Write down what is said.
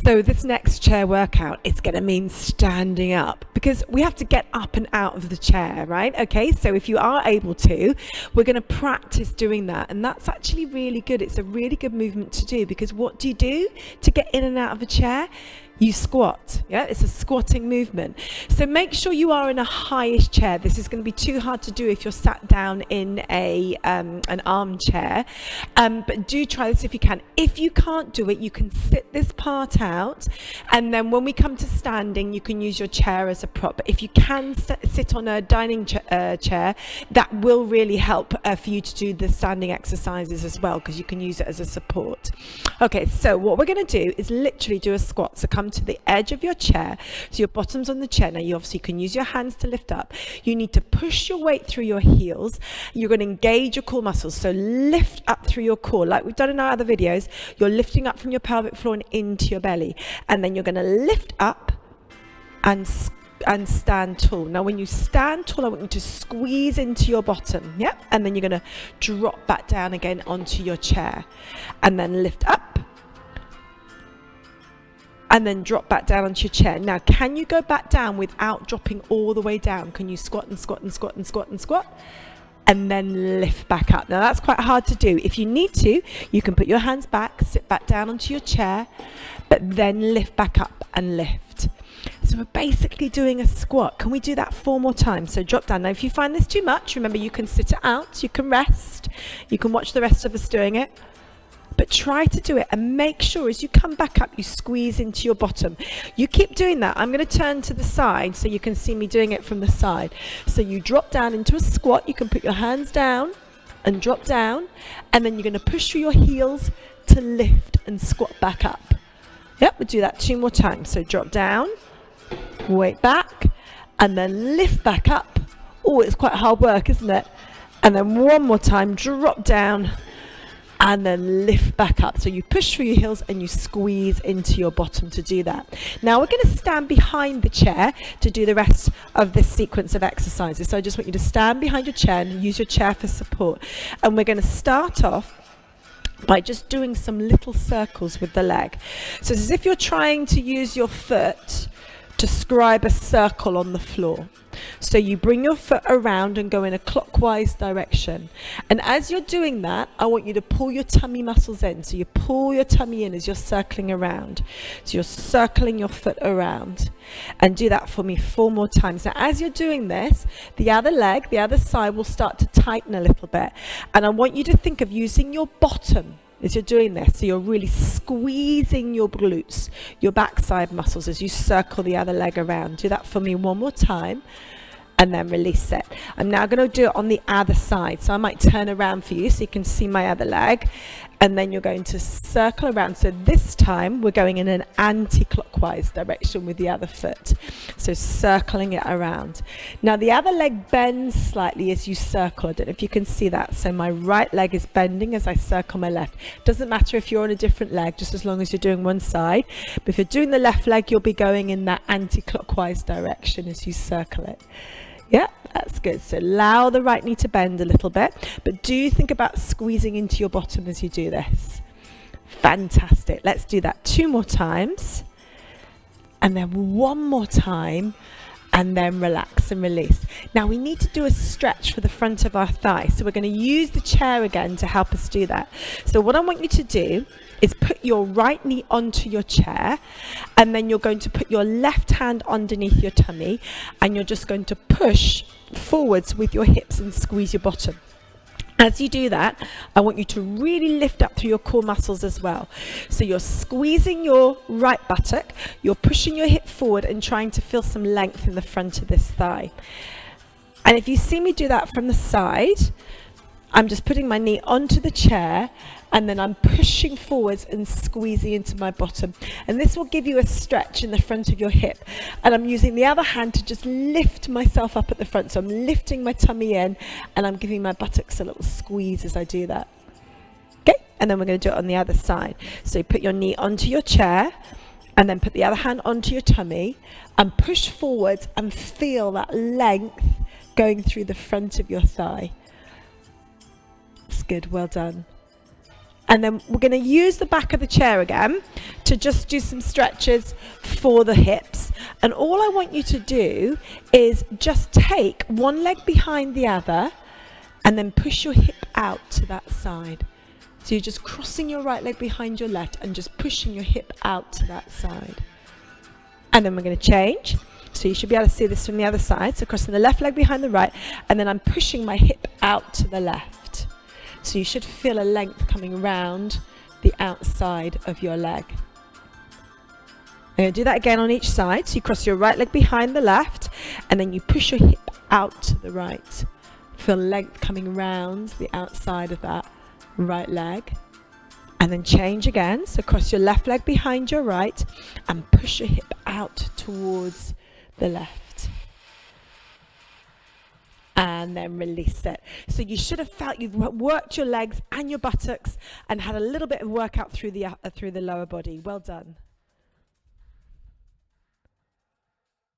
So this next chair workout is going to mean standing up, because we have to get up and out of the chair, right? Okay, so if you are able to, we're going to practice doing that, and that's actually really good. It's a really good movement to do, because what do you do to get in and out of a chair? You squat. Yeah, it's a squatting movement. So make sure you are in a highish chair. This is going to be too hard to do if you're sat down in an armchair, but do try this if you can. If you can't do it, you can sit this part out, and then when we come to standing, you can use your chair as a prop. But if you can sit on a dining chair, that will really help for you to do the standing exercises as well, because you can use it as a support. Okay, so what we're going to do is literally do a squat. So come to the edge of your chair, so your bottom's on the chair. Now you obviously can use your hands to lift up. You need to push your weight through your heels. You're going to engage your core muscles, so lift up through your core like we've done in our other videos. You're lifting up from your pelvic floor and into your belly, and then you're going to lift up and stand tall. Now when you stand tall, I want you to squeeze into your bottom, yeah, and then you're going to drop back down again onto your chair, and then lift up and then drop back down onto your chair. Now, can you go back down without dropping all the way down? Can you squat and squat and squat and squat and squat? And then lift back up. Now, that's quite hard to do. If you need to, you can put your hands back, sit back down onto your chair, but then lift back up and lift. So we're basically doing a squat. Can we do that 4 more times? So drop down. Now, if you find this too much, remember you can sit it out, you can rest, you can watch the rest of us doing it. But try to do it, and make sure as you come back up, you squeeze into your bottom. You keep doing that. I'm going to turn to the side so you can see me doing it from the side. So you drop down into a squat. You can put your hands down and drop down, and then you're going to push through your heels to lift and squat back up. Yep, we'll do that 2 more times. So drop down, weight back, and then lift back up. Oh, it's quite hard work, isn't it? And then 1 more time, drop down, and then lift back up. So you push through your heels and you squeeze into your bottom to do that. Now we're going to stand behind the chair to do the rest of this sequence of exercises. So I just want you to stand behind your chair and use your chair for support. And we're going to start off by just doing some little circles with the leg. So it's as if you're trying to use your foot to scribe a circle on the floor. So you bring your foot around and go in a clockwise direction. And as you're doing that, I want you to pull your tummy muscles in. So you pull your tummy in as you're circling around. So you're circling your foot around. And do that for me 4 more times. Now, as you're doing this, the other leg, the other side will start to tighten a little bit. And I want you to think of using your bottom as you're doing this. So you're really squeezing your glutes, your backside muscles as you circle the other leg around. Do that for me 1 more time, and then release it. I'm now going to do it on the other side. So I might turn around for you so you can see my other leg, and then you're going to circle around. So this time we're going in an anti-clockwise direction with the other foot. So circling it around. Now the other leg bends slightly as you circle. I don't know if you can see that. So my right leg is bending as I circle my left. Doesn't matter if you're on a different leg, just as long as you're doing one side. But if you're doing the left leg, you'll be going in that anti-clockwise direction as you circle it. Yeah, that's good. So allow the right knee to bend a little bit, but do think about squeezing into your bottom as you do this. Fantastic. Let's do that 2 more times, and then 1 more time, and then relax and release. Now we need to do a stretch for the front of our thigh. So we're going to use the chair again to help us do that. So what I want you to do is put your right knee onto your chair, and then you're going to put your left hand underneath your tummy, and you're just going to push forwards with your hips and squeeze your bottom. As you do that, I want you to really lift up through your core muscles as well. So you're squeezing your right buttock, you're pushing your hip forward and trying to feel some length in the front of this thigh. And if you see me do that from the side, I'm just putting my knee onto the chair, and then I'm pushing forwards and squeezing into my bottom. And this will give you a stretch in the front of your hip. And I'm using the other hand to just lift myself up at the front. So I'm lifting my tummy in, and I'm giving my buttocks a little squeeze as I do that. Okay, and then we're going to do it on the other side. So you put your knee onto your chair, and then put the other hand onto your tummy, and push forwards and feel that length going through the front of your thigh. That's good, well done. And then we're going to use the back of the chair again to just do some stretches for the hips. And all I want you to do is just take one leg behind the other and then push your hip out to that side. So you're just crossing your right leg behind your left and just pushing your hip out to that side. And then we're going to change. So you should be able to see this from the other side. So crossing the left leg behind the right, and then I'm pushing my hip out to the left. So you should feel a length coming around the outside of your leg. I'm going to do that again on each side. So you cross your right leg behind the left, and then you push your hip out to the right. Feel length coming around the outside of that right leg. And then change again. So cross your left leg behind your right and push your hip out towards the left. And then release it. So you should have felt you've worked your legs and your buttocks and had a little bit of workout through the lower body. Well done.